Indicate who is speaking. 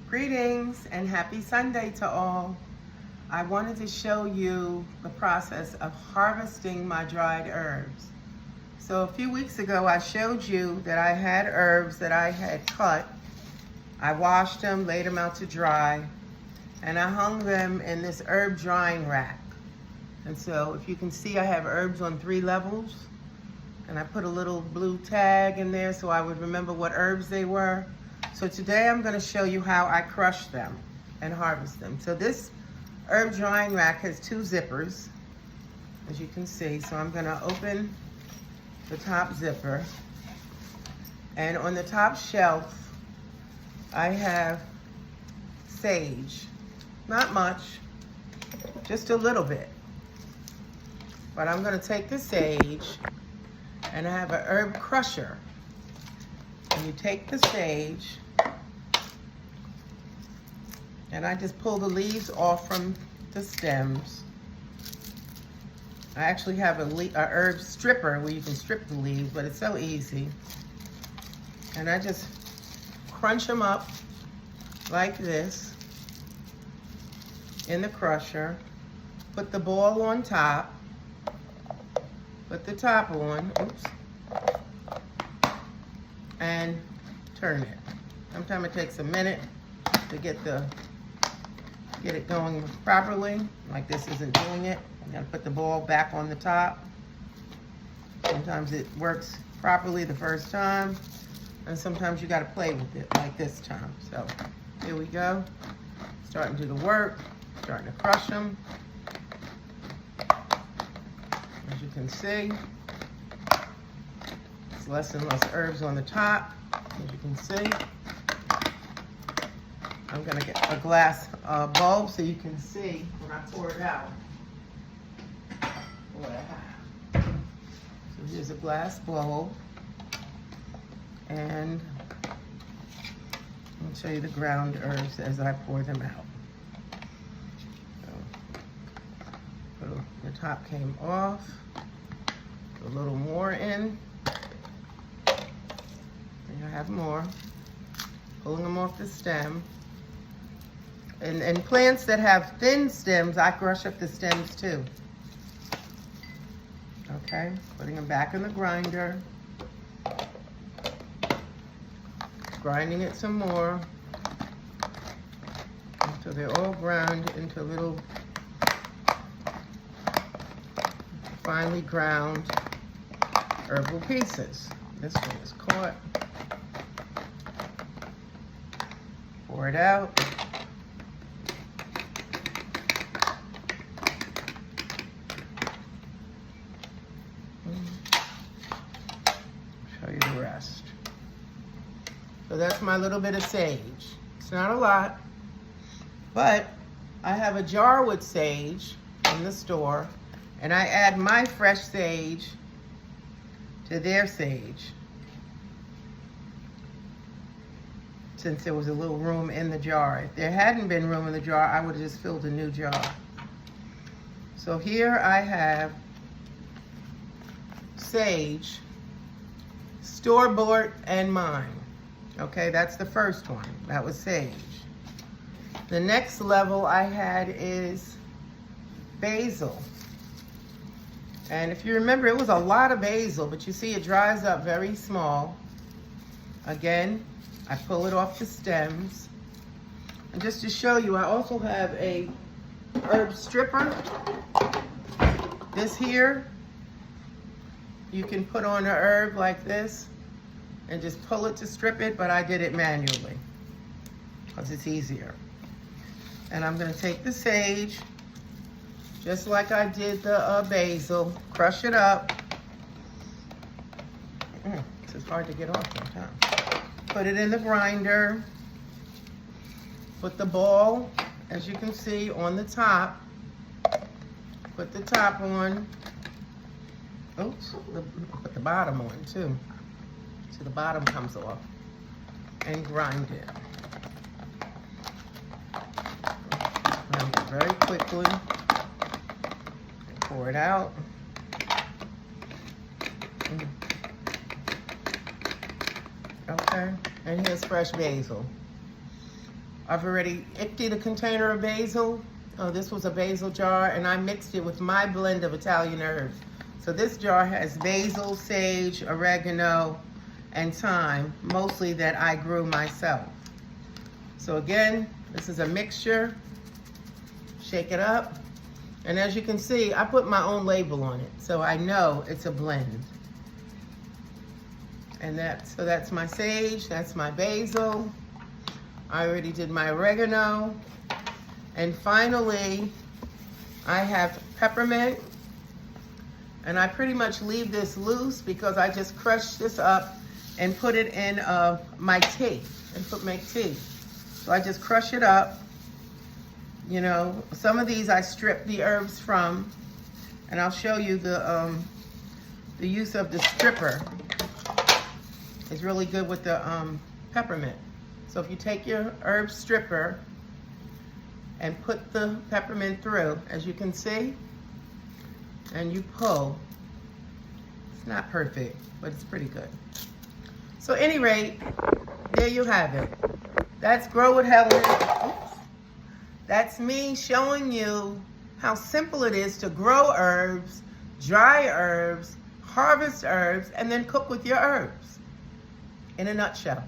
Speaker 1: Greetings and happy Sunday to all. I wanted to show you the process of harvesting my dried herbs. So a few weeks ago I showed you that I had herbs that I had cut. I washed them, laid them out to dry, and I hung them in this herb drying rack. And so if you can see, I have herbs on 3 levels, and I put a little blue tag in there so I would remember what herbs they were. So today I'm going to show you how I crush them and harvest them. So this herb drying rack has 2 zippers, as you can see. So I'm going to open the top zipper, and on the top shelf I have sage. Not much, just a little bit. But I'm going to take the sage, and I have an herb crusher. And you take the sage, and I just pull the leaves off from the stems. I actually have a herb stripper where you can strip the leaves, but it's so easy. And I just crunch them up like this in the crusher. Put the ball on top. Put the top on. Oops. And turn it. Sometimes it takes a minute to get it going properly. Like this isn't doing it. You gotta put the ball back on the top. Sometimes it works properly the first time, and sometimes you gotta play with it like this time. So here we go. Starting to do the work, starting to crush them. As you can see, it's less and less herbs on the top, as you can see. I'm gonna get a glass bulb so you can see when I pour it out what I have. So here's a glass bulb, and I'll show you the ground herbs as I pour them out. So the top came off, a little more in, and I have more. Pulling them off the stem. And plants that have thin stems, I crush up the stems too. Okay, putting them back in the grinder. Grinding it some more until they're all ground into little finely ground herbal pieces. This one is caught. Pour it out. Show you the rest. So that's my little bit of sage. It's not a lot, but I have a jar with sage in the store, and I add my fresh sage to their sage. Since there was a little room in the jar. If there hadn't been room in the jar, I would have just filled a new jar. So here I have sage, store-bought and mine. Okay, that's the first one. That was sage. The next level I had is basil. And if you remember, it was a lot of basil, but you see it dries up very small. Again, I pull it off the stems. And just to show you, I also have a herb stripper. This here, you can put on an herb like this and just pull it to strip it, but I did it manually because it's easier. And I'm gonna take the sage, just like I did the basil, crush it up. This is hard to get off sometimes. Put it in the grinder. Put the ball, as you can see, on the top. Put the top on. Oops, put the bottom on too. So the bottom comes off. And grind it. Grind it very quickly. Pour it out. Okay, and here's fresh basil. I've already emptied a container of basil. Oh, this was a basil jar, and I mixed it with my blend of Italian herbs. So this jar has basil, sage, oregano, and thyme, mostly that I grew myself. So again, this is a mixture. Shake it up. And as you can see, I put my own label on it, so I know it's a blend. And so that's my sage, that's my basil. I already did my oregano. And finally, I have peppermint. And I pretty much leave this loose because I just crush this up and put it in my tea, make tea. So I just crush it up. You know, some of these I strip the herbs from, and I'll show you the use of the stripper. It's really good with the peppermint. So if you take your herb stripper and put the peppermint through, as you can see, and you pull. It's not perfect, but it's pretty good. So at any rate, there you have it. That's Grow with Helen. Oops. That's me showing you how simple it is to grow herbs, dry herbs, harvest herbs, and then cook with your herbs. In a nutshell.